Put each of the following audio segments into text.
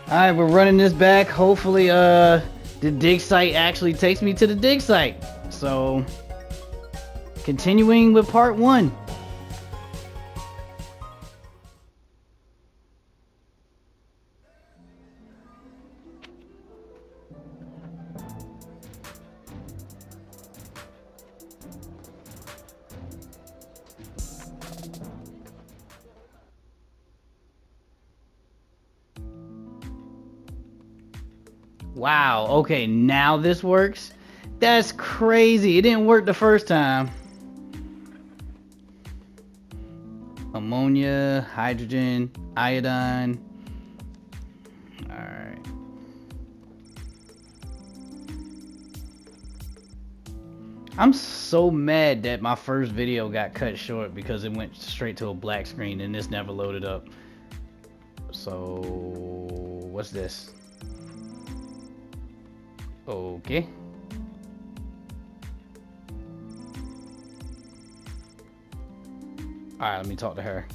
Alright, we're running this back. Hopefully, the dig site actually takes me to the dig site. So, continuing with part 1. Wow, okay, now this works? That's crazy. It didn't work the first time. Ammonia, hydrogen, iodine. Alright. I'm so mad that my first video got cut short because it went straight to a black screen and this never loaded up. So, what's this? Okay. Alright, let me talk to her.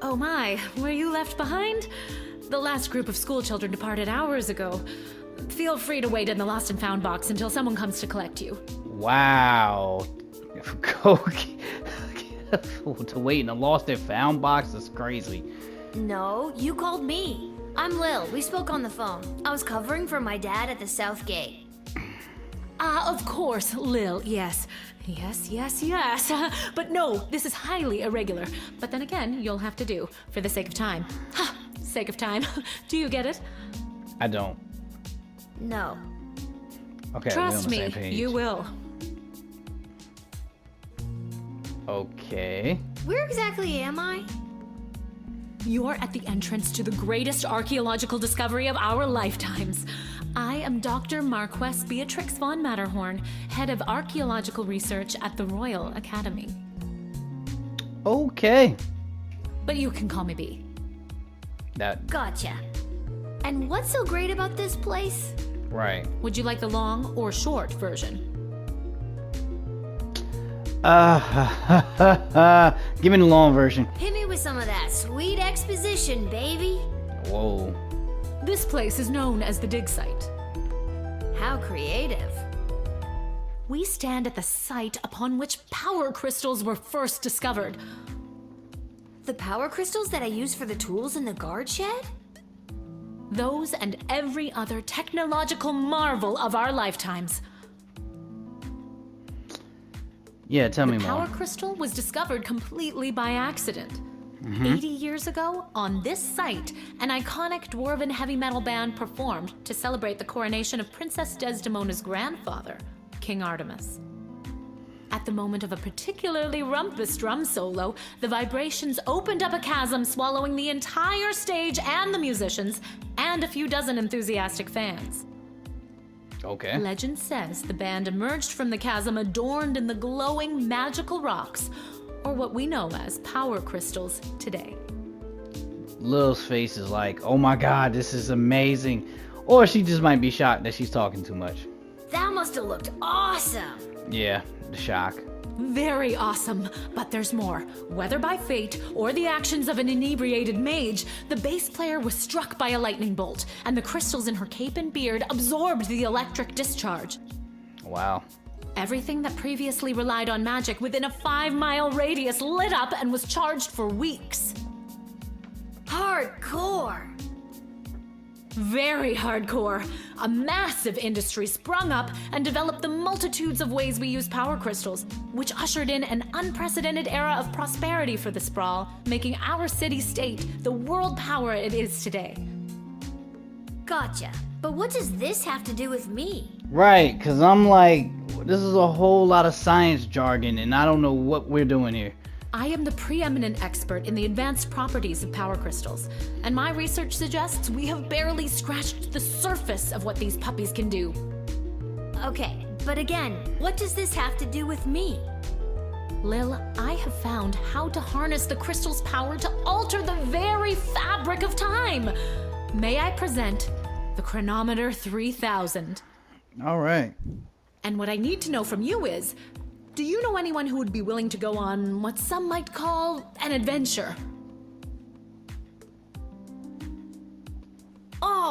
Oh my, were you left behind? The last group of school children departed hours ago. Feel free to wait in the lost and found box until someone comes to collect you. Wow. To wait in the lost and found box is crazy. No, you called me. I'm Lil. We spoke on the phone. I was covering for my dad at the South Gate. Of course, Lil, yes. Yes. But no, this is highly irregular. But then again, you'll have to do, for the sake of time. Ha! Sake of time. Do you get it? I don't. No. Okay, Trust we're on the me, same page. you will. Okay. Where exactly am I? You're at the entrance to the greatest archaeological discovery of our lifetimes. I am Dr. Marquess Beatrix von Matterhorn, head of archaeological research at the Royal Academy. Okay. But you can call me B. Gotcha. And what's so great about this place? Right. Would you like the long or short version? Give me the long version. Hit me with some of that sweet exposition, baby. Whoa. This place is known as the dig site. How creative. We stand at the site upon which power crystals were first discovered. The power crystals that I use for the tools in the guard shed? Those and every other technological marvel of our lifetimes. Yeah, tell me The more. power crystal was discovered completely by accident. 80 years ago, on this site, an iconic dwarven heavy metal band performed to celebrate the coronation of Princess Desdemona's grandfather, King Artemis. At the moment of a particularly rumpus drum solo, the vibrations opened up a chasm, swallowing the entire stage and the musicians, and a few dozen enthusiastic fans. Okay. Legend says the band emerged from the chasm adorned in the glowing magical rocks, or what we know as power crystals today. Lil's face is like, oh my god, this is amazing. Or she just might be shocked that she's talking too much. That must have looked awesome. Yeah, the shock. Very awesome, but there's more. Whether by fate or the actions of an inebriated mage, the bass player was struck by a lightning bolt, and the crystals in her cape and beard absorbed the electric discharge. Wow. Everything that previously relied on magic within a 5-mile radius lit up and was charged for weeks. Hardcore. Very hardcore. A massive industry sprung up and developed the multitudes of ways we use power crystals, which ushered in an unprecedented era of prosperity for the sprawl, making our city-state the world power it is today. Gotcha. But what does this have to do with me? Right, because I'm like, this is a whole lot of science jargon and I don't know what we're doing here. I am the preeminent expert in the advanced properties of power crystals, and my research suggests we have barely scratched the surface of what these puppies can do. Okay, but again, what does this have to do with me? Lil, I have found how to harness the crystal's power to alter the very fabric of time. May I present the Chronometer 3000? All right. And what I need to know from you is, do you know anyone who would be willing to go on what some might call an adventure?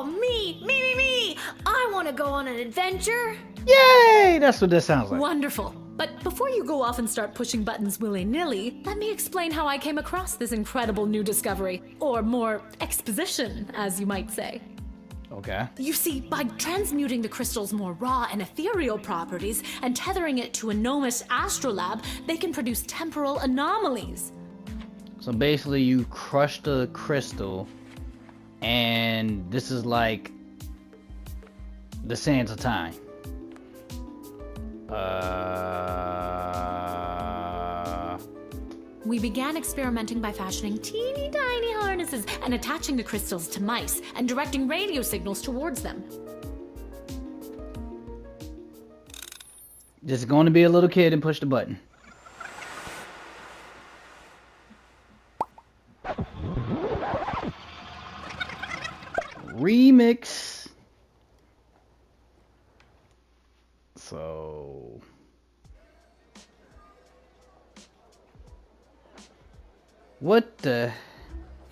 Oh, me! I want to go on an adventure. Yay! That's what this sounds like. Wonderful. But before you go off and start pushing buttons willy-nilly, let me explain how I came across this incredible new discovery. Or more, exposition, as you might say. Okay. You see, by transmuting the crystal's more raw and ethereal properties and tethering it to a gnomish astrolabe, they can produce temporal anomalies. So basically you crush the crystal, and this is like the sands of time. We began experimenting by fashioning teeny tiny harnesses and attaching the crystals to mice and directing radio signals towards them. Just going to be a little kid and push the button. Remix. So what the?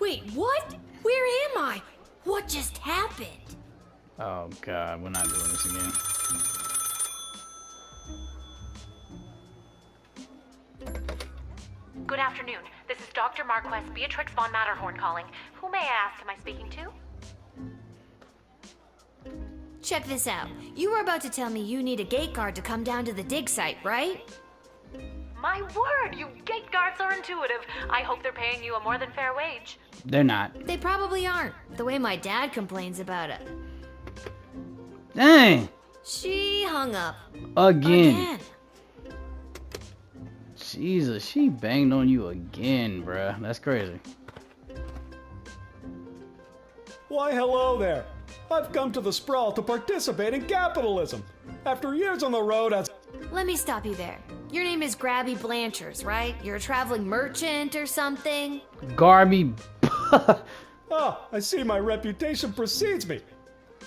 Wait, what? Where am I? What just happened? Oh God, we're not doing this again. Good afternoon. This is Dr. Marquess Beatrix von Matterhorn calling. Who may I ask am I speaking to? Check this out. You were about to tell me you need a gate guard to come down to the dig site, right? My word, you gate guards are intuitive. I hope they're paying you a more than fair wage. They're not. They probably aren't, the way my dad complains about it. Dang. She hung up. Again. Jesus, she banged on you again, bruh. That's crazy. Why, hello there. I've come to the Sprawl to participate in capitalism. After years on the road as... Let me stop you there. Your name is Grabby Blanchers, right? You're a traveling merchant or something? Garby. Ah, I see my reputation precedes me.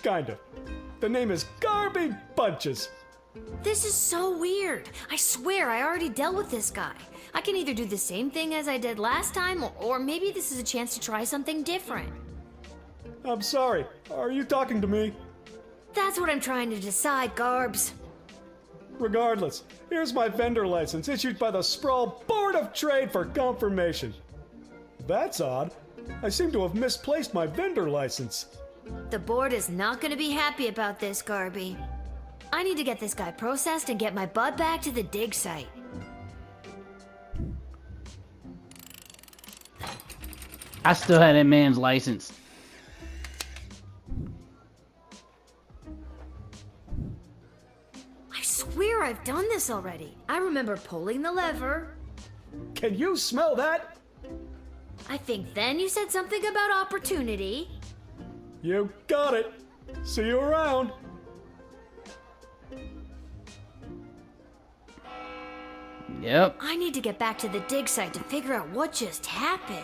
Kind of. The name is Garby Bunches. This is so weird. I swear I already dealt with this guy. I can either do the same thing as I did last time, or maybe this is a chance to try something different. I'm sorry. Are you talking to me? That's what I'm trying to decide, Garbs. Regardless, here's my vendor license issued by the Sprawl Board of Trade for confirmation. That's odd. I seem to have misplaced my vendor license. The board is not going to be happy about this, Garby. I need to get this guy processed and get my butt back to the dig site. I still had that man's license. I swear I've done this already. I remember pulling the lever. Can you smell that? I think then you said something about opportunity. You got it. See you around. Yep. I need to get back to the dig site to figure out what just happened.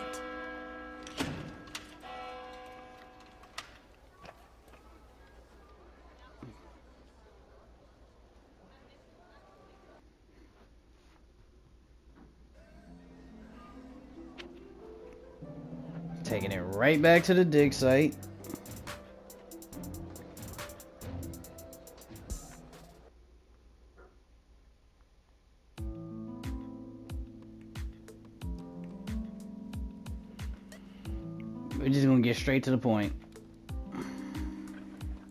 Taking it right back to the dig site. We're just gonna get straight to the point.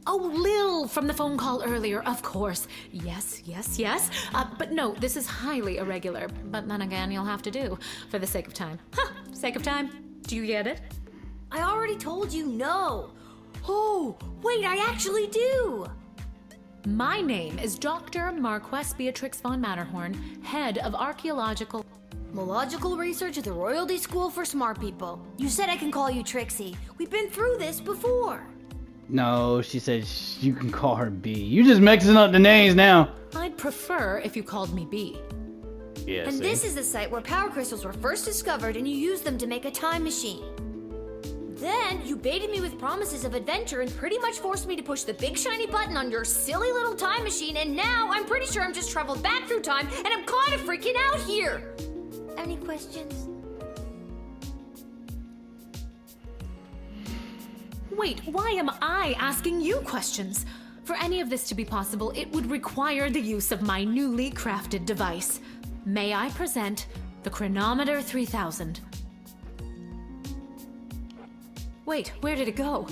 Oh, Lil from the phone call earlier, of course. Yes. But no, this is highly irregular. But then again, you'll have to do for the sake of time. Sake of time. Do you get it? I already told you no. Oh, wait, I actually do. My name is Dr. Marquess Beatrix von Matterhorn, head of archaeological... Mological research at the Royalty School for Smart People. You said I can call you Trixie. We've been through this before. No, she said you can call her B. You just mixing up the names now. I'd prefer if you called me B. Yeah, And see? this is the site where power crystals were first discovered and you used them to make a time machine. Then you baited me with promises of adventure and pretty much forced me to push the big shiny button on your silly little time machine, and now I'm pretty sure I'm just traveled back through time and I'm kind of freaking out here. Any questions? Wait, why am I asking you questions? For any of this to be possible, it would require the use of my newly crafted device. May I present the Chronometer 3000? Wait, where did it go?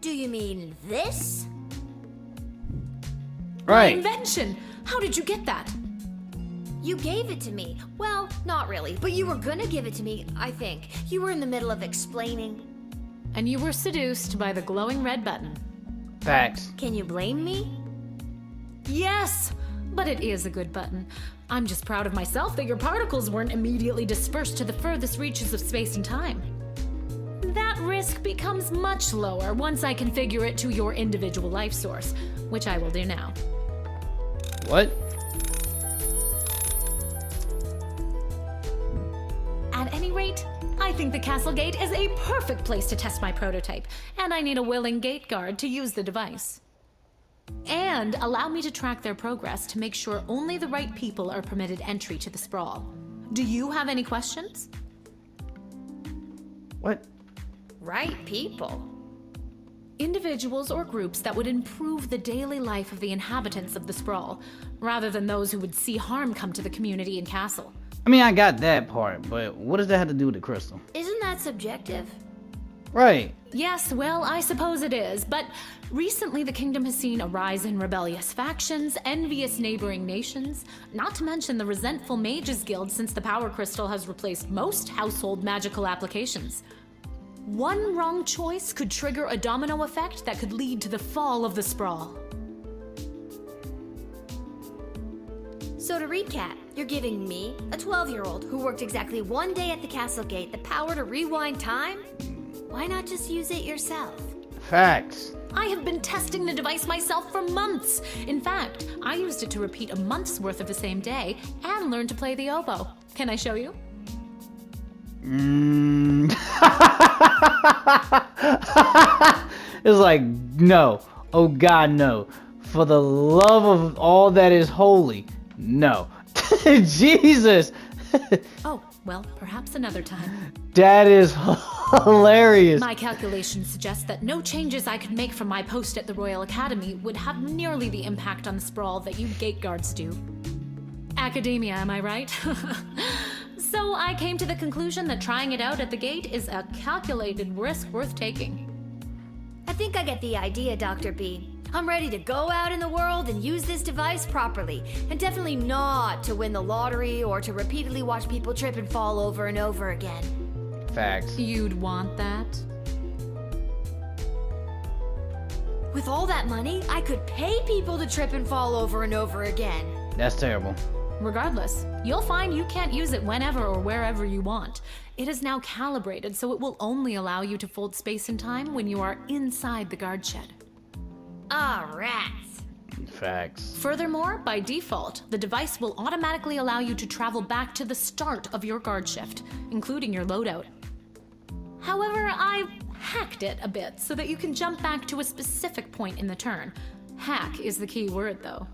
Do you mean this? My Right. invention! How did you get that? You gave it to me. Well, not really, but you were gonna give it to me, I think. You were in the middle of explaining. And you were seduced by the glowing red button. Facts. Can you blame me? Yes! But it is a good button. I'm just proud of myself that your particles weren't immediately dispersed to the furthest reaches of space and time. That risk becomes much lower once I configure it to your individual life source, which I will do now. What? At any rate, I think the castle gate is a perfect place to test my prototype, and I need a willing gate guard to use the device. And allow me to track their progress to make sure only the right people are permitted entry to the sprawl. Do you have any questions? What? Right people. Individuals or groups that would improve the daily life of the inhabitants of the sprawl, rather than those who would see harm come to the community and castle. I mean, I got that part, but what does that have to do with the crystal? Isn't that subjective? Right. Yes, well, I suppose it is, but recently the kingdom has seen a rise in rebellious factions, envious neighboring nations, not to mention the resentful mages guild since the power crystal has replaced most household magical applications. One wrong choice could trigger a domino effect that could lead to the fall of the sprawl. So to recap, you're giving me, a 12-year-old who worked exactly one day at the castle gate, the power to rewind time? Why not just use it yourself? Facts. I have been testing the device myself for months. In fact, I used it to repeat a month's worth of the same day and learn to play the oboe. Can I show you? It's like, no. Oh God, no. For the love of all that is holy, no. Jesus. Oh, well, perhaps another time. That is hilarious. My calculations suggest that no changes I could make from my post at the Royal Academy would have nearly the impact on the sprawl that you gate guards do. Academia, am I right? So I came to the conclusion that trying it out at the gate is a calculated risk worth taking. I think I get the idea, Dr. B. I'm ready to go out in the world and use this device properly, and definitely not to win the lottery or to repeatedly watch people trip and fall over and over again. Facts. You'd want that? With all that money, I could pay people to trip and fall over and over again. That's terrible. Regardless, you'll find you can't use it whenever or wherever you want. It is now calibrated, so it will only allow you to fold space and time when you are inside the guard shed. Ah, rats. Facts. Furthermore, by default, the device will automatically allow you to travel back to the start of your guard shift, including your loadout. However, I've hacked it a bit so that you can jump back to a specific point in the turn. Hack is the key word, though.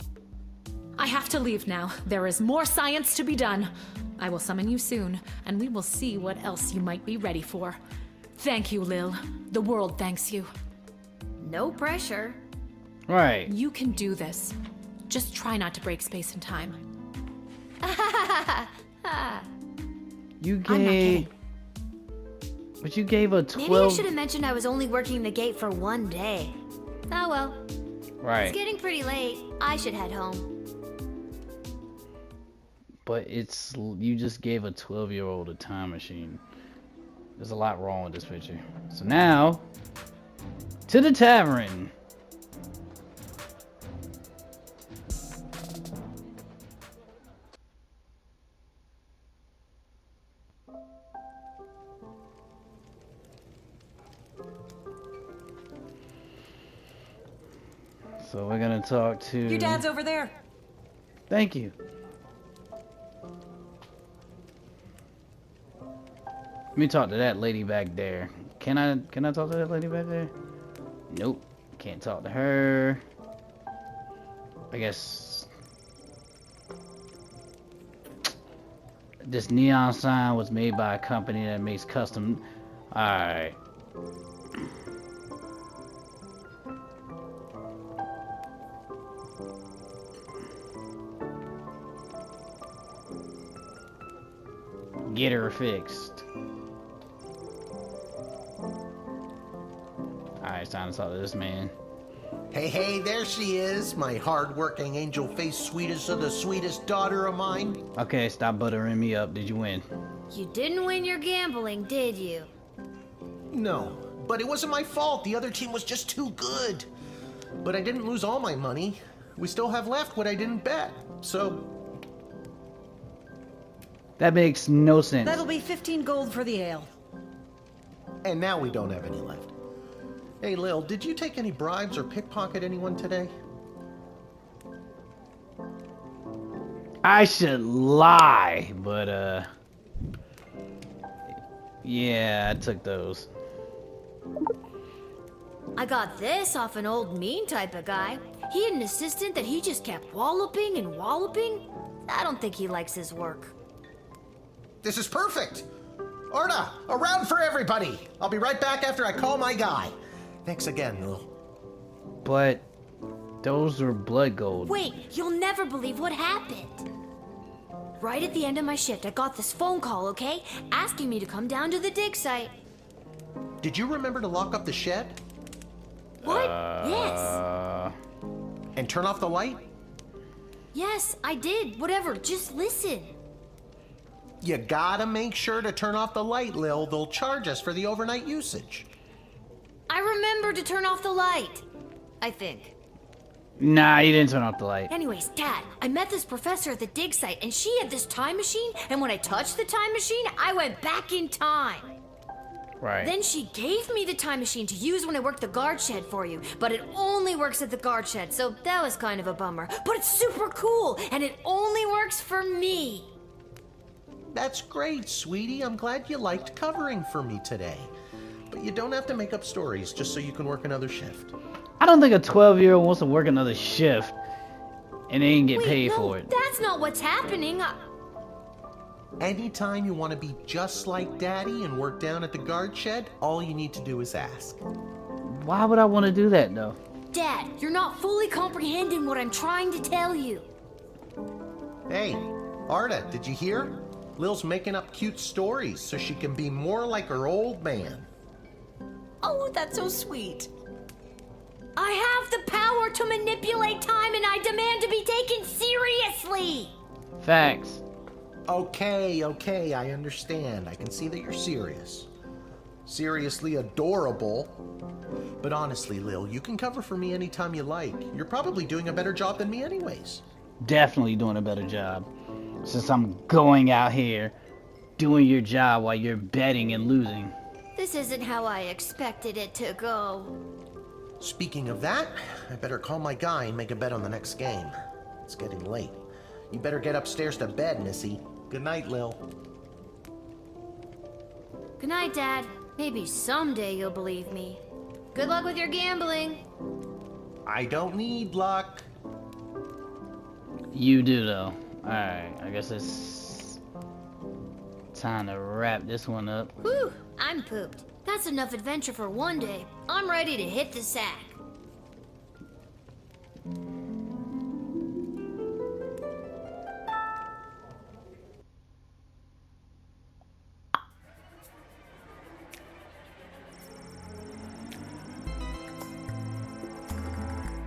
I have to leave now. There is more science to be done. I will summon you soon, and we will see what else you might be ready for. Thank you, Lil. The world thanks you. No pressure. Right. You can do this. Just try not to break space and time. You I'm not gave. kidding. But you gave a Maybe I 12. should have mentioned I was only working the gate for one day. Oh well. It's Right. getting pretty late. I should head home. But it's. You just gave a 12-year-old a time machine. There's a lot wrong with this picture. So now. To the tavern. So we're gonna talk to. Your dad's over there. Thank you. Let me talk to that lady back there. Can I talk to that lady back there? Nope. Can't talk to her. I guess this neon sign was made by a company that makes custom. Alright. get her fixed. Alright, it's time to talk to this man. Hey, there she is, my hard-working, angel-faced sweetest of the sweetest daughter of mine. Okay, stop buttering me up. Did you win? You didn't win your gambling, did you? No, but it wasn't my fault. The other team was just too good. But I didn't lose all my money. We still have left what I didn't bet, so... That makes no sense. That'll be 15 gold for the ale. And now we don't have any left. Hey, Lil, did you take any bribes or pickpocket anyone today? I should lie, but yeah, I took those. I got this off an old mean type of guy. He had an assistant that he just kept walloping and walloping. I don't think he likes his work. This is perfect! Arda, a round for everybody! I'll be right back after I call my guy. Thanks again, Lil. But those are blood gold. Wait, you'll never believe what happened. Right at the end of my shift, I got this phone call, okay? Asking me to come down to the dig site. Did you remember to lock up the shed? What? Yes. And turn off the light? Yes, I did. Whatever, just listen. You gotta make sure to turn off the light, Lil. They'll charge us for the overnight usage. I remember to turn off the light. I think. Nah, you didn't turn off the light. Anyways, Dad, I met this professor at the dig site, and she had this time machine, and when I touched the time machine, I went back in time. Right. Then she gave me the time machine to use when I worked the guard shed for you, but it only works at the guard shed, so that was kind of a bummer. But it's super cool, and it only works for me. That's great, sweetie. I'm glad you liked covering for me today. But you don't have to make up stories just so you can work another shift. I don't think a 12-year-old wants to work another shift and they ain't get paid for it. That's not what's happening. Anytime you want to be just like Daddy and work down at the guard shed, all you need to do is ask. Why would I want to do that, though? Dad, you're not fully comprehending what I'm trying to tell you. Hey, Arda, did you hear? Lil's making up cute stories so she can be more like her old man. Oh, that's so sweet. I have the power to manipulate time, and I demand to be taken seriously. Facts. Okay, I understand. I can see that you're serious. Seriously adorable. But honestly, Lil, you can cover for me anytime you like. You're probably doing a better job than me anyways. Definitely doing a better job. Since I'm going out here doing your job while you're betting and losing. This isn't how I expected it to go. Speaking of that, I better call my guy and make a bet on the next game. It's getting late. You better get upstairs to bed, Missy. Good night, Lil. Good night, Dad. Maybe someday you'll believe me. Good luck with your gambling. I don't need luck. You do, though. Alright, I guess it's time to wrap this one up. Whew, I'm pooped. That's enough adventure for one day. I'm ready to hit the sack.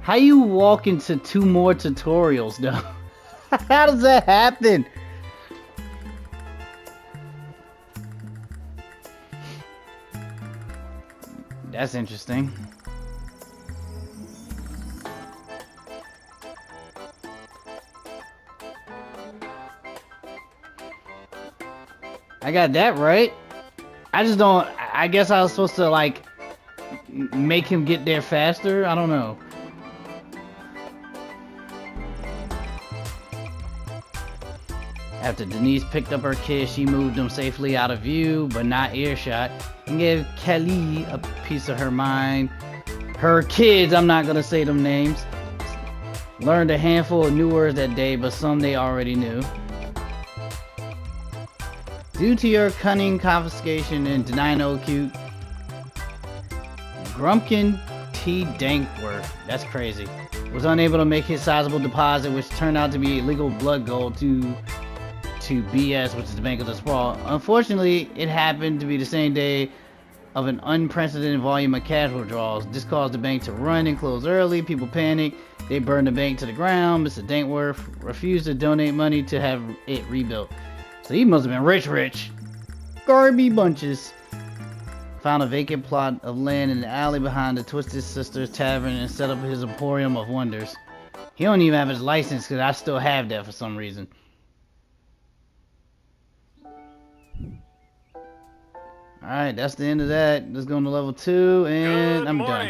How you walk into 2 more tutorials, though? How does that happen? That's interesting. I got that right. I just don't. I guess I was supposed to like make him get there faster. I don't know. After Denise picked up her kids, she moved them safely out of view, but not earshot, and gave Kelly a piece of her mind. Her kids, I'm not gonna say them names, learned a handful of new words that day, but some they already knew. Due to your cunning confiscation and denying no cute, Grumpkin T. Dankworth, that's crazy, was unable to make his sizable deposit, which turned out to be illegal blood gold to to BS, which is the Bank of the Sprawl. Unfortunately, it happened to be the same day of an unprecedented volume of cash withdrawals. This caused the bank to run and close early. People panicked. They burned the bank to the ground. Mr. Dankworth refused to donate money to have it rebuilt. So he must have been rich. Garby bunches. Found a vacant plot of land in the alley behind the Twisted Sisters Tavern and set up his Emporium of Wonders. He don't even have his license because I still have that for some reason. Alright, that's the end of that. Let's go on to level 2 and I'm done.